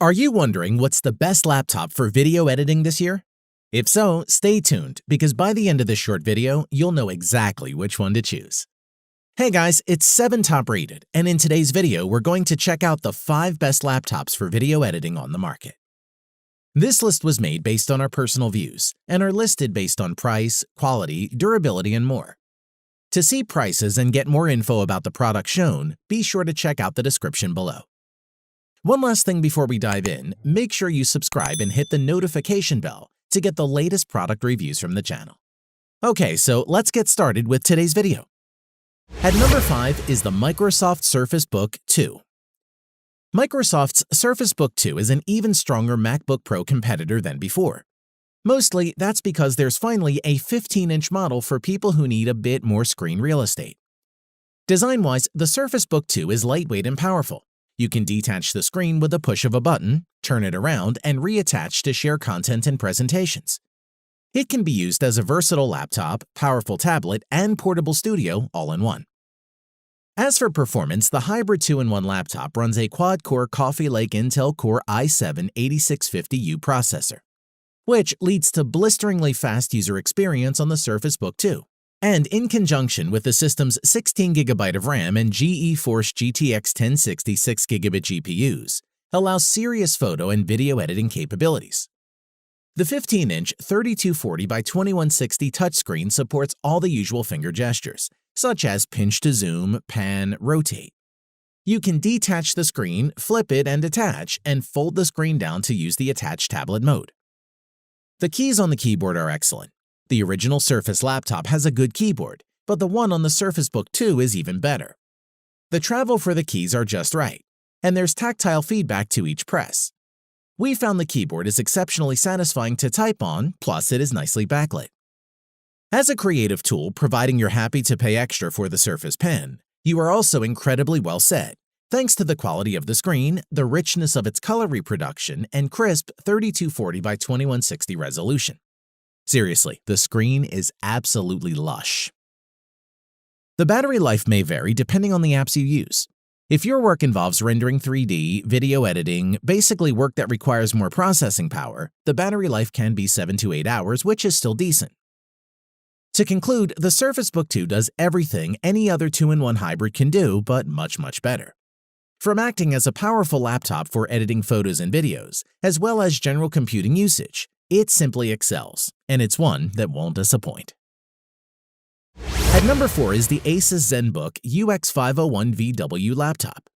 Are you wondering what's the best laptop for video editing this year? If so, stay tuned because by the end of this short video, you'll know exactly which one to choose. Hey guys, it's 7 Top Rated, and in today's video, we're going to check out the 5 best laptops for video editing on the market. This list was made based on our personal views and are listed based on price, quality, durability, and more. To see prices and get more info about the product shown, be sure to check out the description below. One last thing before we dive in, make sure you subscribe and hit the notification bell to get the latest product reviews from the channel. Okay, so let's get started with today's video. At number 5 is the Microsoft Surface Book 2. Microsoft's Surface Book 2 is an even stronger MacBook Pro competitor than before. Mostly, that's because there's finally a 15-inch model for people who need a bit more screen real estate. Design-wise, the Surface Book 2 is lightweight and powerful. You can detach the screen with a push of a button, turn it around, and reattach to share content and presentations. It can be used as a versatile laptop, powerful tablet, and portable studio all in one. As for performance, the hybrid 2-in-1 laptop runs a quad-core Coffee Lake Intel Core i7-8650U processor, which leads to blisteringly fast user experience on the Surface Book 2. And in conjunction with the system's 16GB of RAM and GeForce GTX 1060 6GB GPUs, allows serious photo and video editing capabilities. The 15-inch 3240 by 2160 touchscreen supports all the usual finger gestures, such as pinch to zoom, pan, rotate. You can detach the screen, flip it and attach, and fold the screen down to use the attached tablet mode. The keys on the keyboard are excellent. The original Surface laptop has a good keyboard, but the one on the Surface Book 2 is even better. The travel for the keys are just right, and there's tactile feedback to each press. We found the keyboard is exceptionally satisfying to type on, plus it is nicely backlit. As a creative tool, providing you're happy to pay extra for the Surface Pen, you are also incredibly well set, thanks to the quality of the screen, the richness of its color reproduction, and crisp 3240 by 2160 resolution. Seriously, the screen is absolutely lush. The battery life may vary depending on the apps you use. If your work involves rendering 3D, video editing, basically work that requires more processing power, the battery life can be 7 to 8 hours, which is still decent. To conclude, the Surface Book 2 does everything any other 2-in-1 hybrid can do, but much better. From acting as a powerful laptop for editing photos and videos, as well as general computing usage, it simply excels, and it's one that won't disappoint. At number 4 is the Asus ZenBook UX501VW laptop.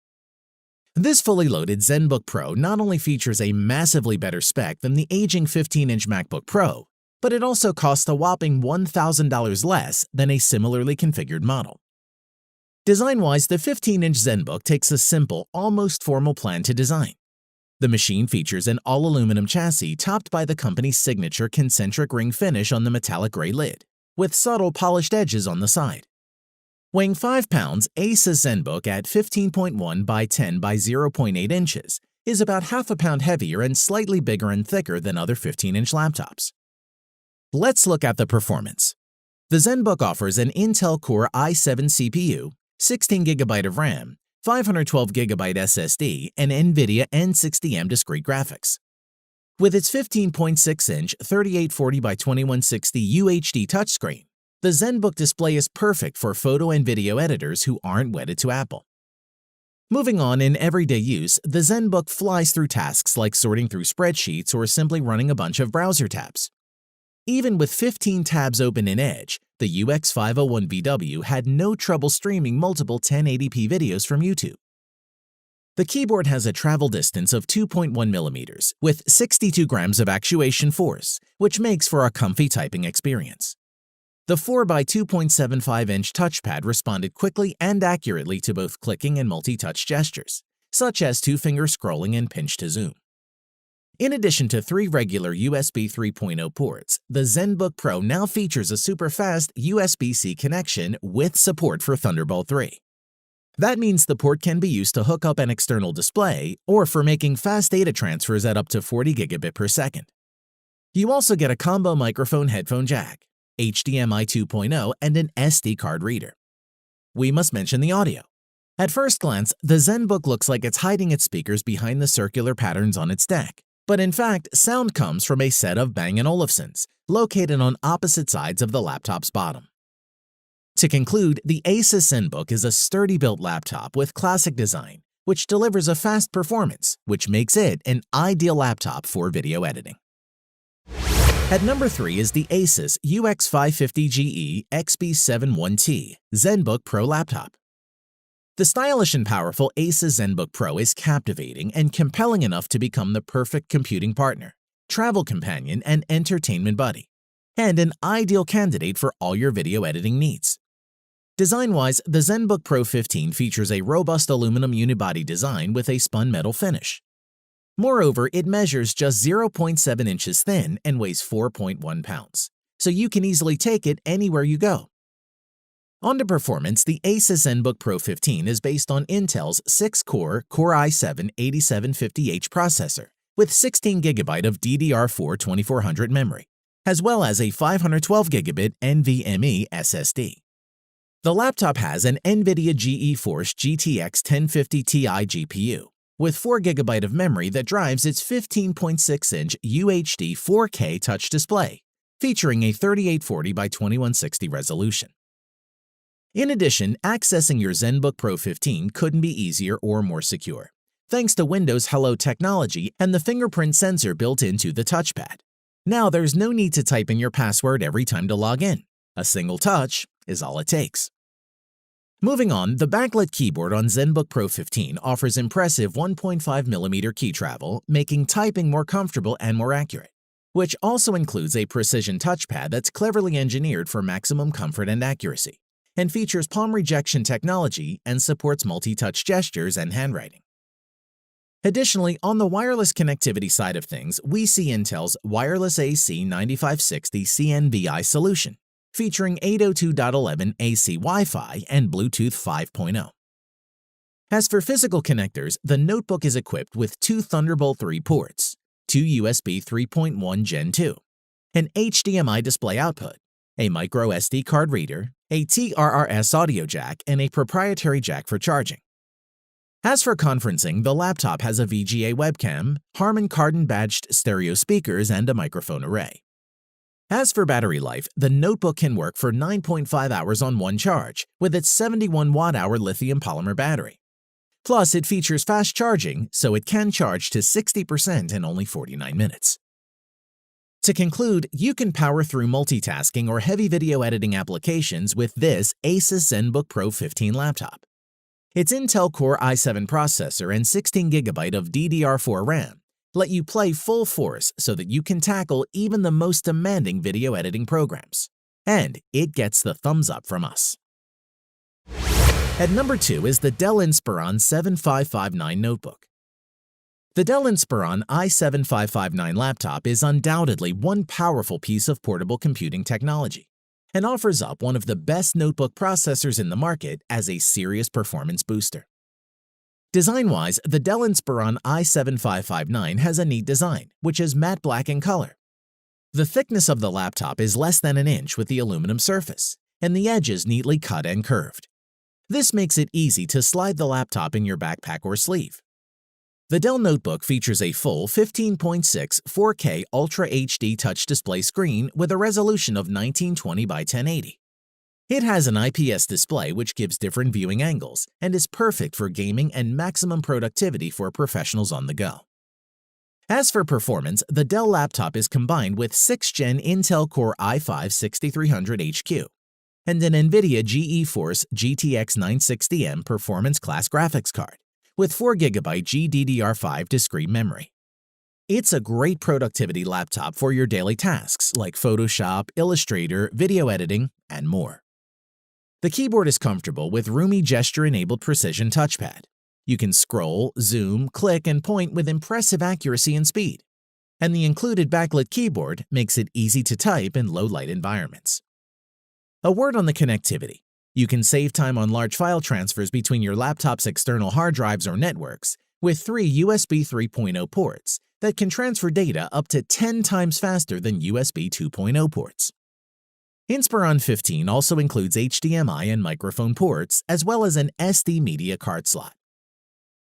This fully loaded ZenBook Pro not only features a massively better spec than the aging 15-inch MacBook Pro, but it also costs a whopping $1,000 less than a similarly configured model. Design-wise, the 15-inch ZenBook takes a simple, almost formal plan to design. The machine features an all-aluminum chassis topped by the company's signature concentric ring finish on the metallic gray lid, with subtle polished edges on the side. Weighing 5 pounds, Asus ZenBook at 15.1 by 10 by 0.8 inches is about half a pound heavier and slightly bigger and thicker than other 15-inch laptops. Let's look at the performance. The ZenBook offers an Intel Core i7 CPU, 16GB of RAM, 512GB SSD, and NVIDIA N60M discrete graphics. With its 15.6-inch 3840 by 2160 UHD touchscreen, the ZenBook display is perfect for photo and video editors who aren't wedded to Apple. Moving on, in everyday use, the ZenBook flies through tasks like sorting through spreadsheets or simply running a bunch of browser tabs. Even with 15 tabs open in Edge, the UX501VW had no trouble streaming multiple 1080p videos from YouTube. The keyboard has a travel distance of 2.1 millimeters with 62 grams of actuation force, which makes for a comfy typing experience. The 4x 2.75-inch touchpad responded quickly and accurately to both clicking and multi-touch gestures, such as 2-finger scrolling and pinch to zoom. In addition to 3 regular USB 3.0 ports, the ZenBook Pro now features a super-fast USB-C connection with support for Thunderbolt 3. That means the port can be used to hook up an external display or for making fast data transfers at up to 40 gigabit per second. You also get a combo microphone headphone jack, HDMI 2.0, and an SD card reader. We must mention the audio. At first glance, the ZenBook looks like it's hiding its speakers behind the circular patterns on its deck. But in fact, sound comes from a set of Bang & Olufsen's, located on opposite sides of the laptop's bottom. To conclude, the Asus ZenBook is a sturdy-built laptop with classic design, which delivers a fast performance, which makes it an ideal laptop for video editing. At number 3 is the Asus UX550GE XB71T ZenBook Pro laptop. The stylish and powerful Asus ZenBook Pro is captivating and compelling enough to become the perfect computing partner, travel companion, and entertainment buddy, and an ideal candidate for all your video editing needs. Design-wise, the ZenBook Pro 15 features a robust aluminum unibody design with a spun metal finish. Moreover, it measures just 0.7 inches thin and weighs 4.1 pounds, so you can easily take it anywhere you go. On to performance, the Asus ZenBook Pro 15 is based on Intel's 6-core Core i7-8750H processor with 16GB of DDR4 2400 memory, as well as a 512GB NVMe SSD. The laptop has an NVIDIA GeForce GTX 1050 Ti GPU with 4GB of memory that drives its 15.6-inch UHD 4K touch display, featuring a 3840 by 2160 resolution. In addition, accessing your ZenBook Pro 15 couldn't be easier or more secure, thanks to Windows Hello technology and the fingerprint sensor built into the touchpad. Now there's no need to type in your password every time to log in. A single touch is all it takes. Moving on, the backlit keyboard on ZenBook Pro 15 offers impressive 1.5mm key travel, making typing more comfortable and more accurate, which also includes a precision touchpad that's cleverly engineered for maximum comfort and accuracy, and features palm rejection technology and supports multi-touch gestures and handwriting. Additionally, on the wireless connectivity side of things, we see Intel's Wireless AC 9560 CNBI solution, featuring 802.11 AC Wi-Fi and Bluetooth 5.0. As for physical connectors, the notebook is equipped with 2 Thunderbolt 3 ports, 2 USB 3.1 Gen 2, an HDMI display output, a micro SD card reader, a TRRS audio jack, and a proprietary jack for charging. As for conferencing, the laptop has a VGA webcam, Harman Kardon badged stereo speakers, and a microphone array. As for battery life, the notebook can work for 9.5 hours on one charge with its 71 watt-hour lithium polymer battery. Plus, it features fast charging, so it can charge to 60% in only 49 minutes. To conclude, you can power through multitasking or heavy video editing applications with this Asus ZenBook Pro 15 laptop. Its Intel Core i7 processor and 16GB of DDR4 RAM let you play full force so that you can tackle even the most demanding video editing programs. And it gets the thumbs up from us. At number 2 is the Dell Inspiron 7559 notebook. The Dell Inspiron i7-5509 laptop is undoubtedly one powerful piece of portable computing technology and offers up one of the best notebook processors in the market as a serious performance booster. Design-wise, the Dell Inspiron i7-5559 has a neat design, which is matte black in color. The thickness of the laptop is less than an inch with the aluminum surface, and the edges neatly cut and curved. This makes it easy to slide the laptop in your backpack or sleeve. The Dell notebook features a full 15.6 4K Ultra HD touch display screen with a resolution of 1920 by 1080. It has an IPS display which gives different viewing angles and is perfect for gaming and maximum productivity for professionals on the go. As for performance, the Dell laptop is combined with 6th Gen Intel Core i5-6300HQ and an NVIDIA GeForce GTX 960M performance class graphics card with 4GB GDDR5 discrete memory. It's a great productivity laptop for your daily tasks like Photoshop, Illustrator, video editing, and more. The keyboard is comfortable with roomy gesture-enabled precision touchpad. You can scroll, zoom, click, and point with impressive accuracy and speed. And the included backlit keyboard makes it easy to type in low-light environments. A word on the connectivity. You can save time on large file transfers between your laptop's external hard drives or networks with 3 USB 3.0 ports that can transfer data up to 10 times faster than USB 2.0 ports. Inspiron 15 also includes HDMI and microphone ports, as well as an SD media card slot.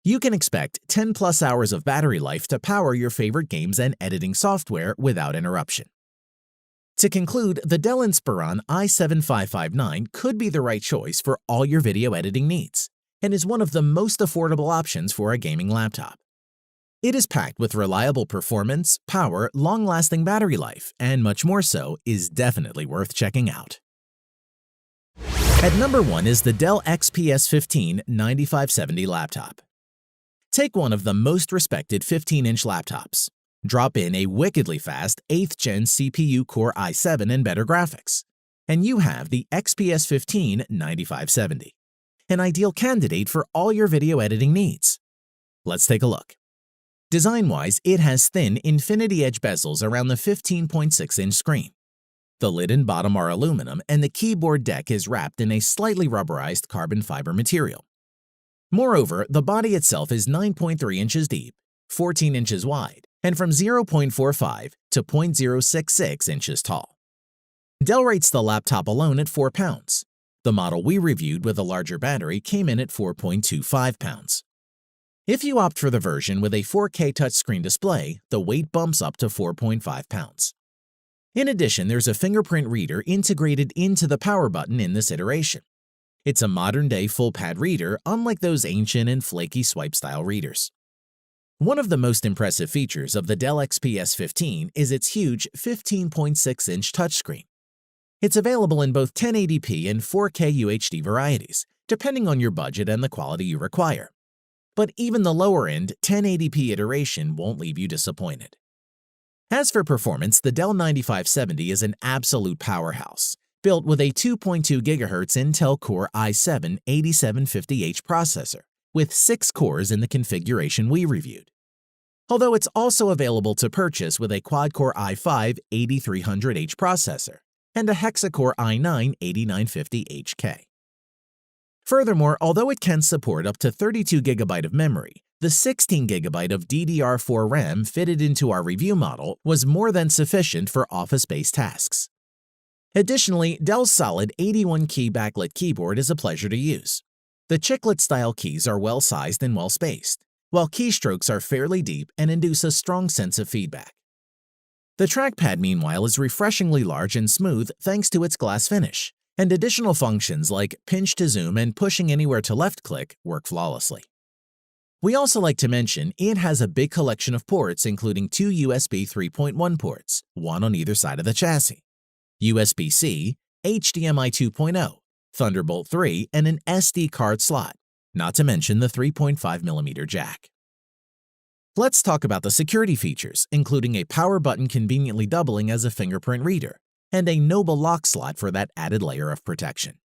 You can expect 10+ hours of battery life to power your favorite games and editing software without interruption. To conclude, the Dell Inspiron i7-5559 could be the right choice for all your video editing needs and is one of the most affordable options for a gaming laptop. It is packed with reliable performance, power, long-lasting battery life, and much more, so is definitely worth checking out. At number 1 is the Dell XPS 15 9570 laptop. Take one of the most respected 15-inch laptops. Drop in a wickedly fast 8th Gen CPU Core i7 and better graphics, and you have the XPS 15 9570, an ideal candidate for all your video editing needs. Let's take a look. Design-wise, it has thin infinity edge bezels around the 15.6-inch screen. The lid and bottom are aluminum, and the keyboard deck is wrapped in a slightly rubberized carbon fiber material. Moreover, the body itself is 9.3 inches deep, 14 inches wide, and from 0.45 to 0.066 inches tall. Dell rates the laptop alone at 4 pounds. The model we reviewed with a larger battery came in at 4.25 pounds. If you opt for the version with a 4K touchscreen display, the weight bumps up to 4.5 pounds. In addition, there's a fingerprint reader integrated into the power button in this iteration. It's a modern-day full-pad reader, unlike those ancient and flaky swipe-style readers. One of the most impressive features of the Dell XPS 15 is its huge 15.6-inch touchscreen. It's available in both 1080p and 4K UHD varieties, depending on your budget and the quality you require. But even the lower-end 1080p iteration won't leave you disappointed. As for performance, the Dell 9570 is an absolute powerhouse, built with a 2.2 GHz Intel Core i7-8750H processor, with 6 cores in the configuration we reviewed. Although it's also available to purchase with a quad-core i5-8300H processor and a hexa-core i9-8950HK. Furthermore, although it can support up to 32 GB of memory, the 16 GB of DDR4 RAM fitted into our review model was more than sufficient for office-based tasks. Additionally, Dell's solid 81-key backlit keyboard is a pleasure to use. The chiclet-style keys are well-sized and well-spaced, while keystrokes are fairly deep and induce a strong sense of feedback. The trackpad, meanwhile, is refreshingly large and smooth thanks to its glass finish, and additional functions like pinch to zoom and pushing anywhere to left-click work flawlessly. We also like to mention it has a big collection of ports, including 2 USB 3.1 ports, one on either side of the chassis, USB-C, HDMI 2.0, Thunderbolt 3, and an SD card slot, not to mention the 3.5mm jack. Let's talk about the security features, including a power button conveniently doubling as a fingerprint reader, and a Noble lock slot for that added layer of protection.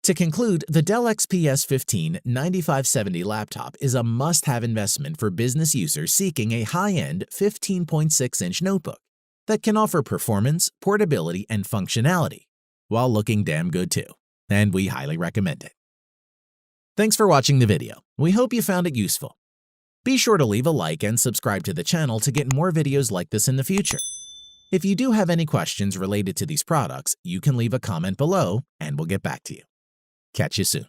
To conclude, the Dell XPS 15 9570 laptop is a must-have investment for business users seeking a high-end 15.6-inch notebook that can offer performance, portability, and functionality, while looking damn good too, and we highly recommend it. Thanks for watching the video. We hope you found it useful. Be sure to leave a like and subscribe to the channel to get more videos like this in the future. If you do have any questions related to these products, you can leave a comment below and we'll get back to you. Catch you soon.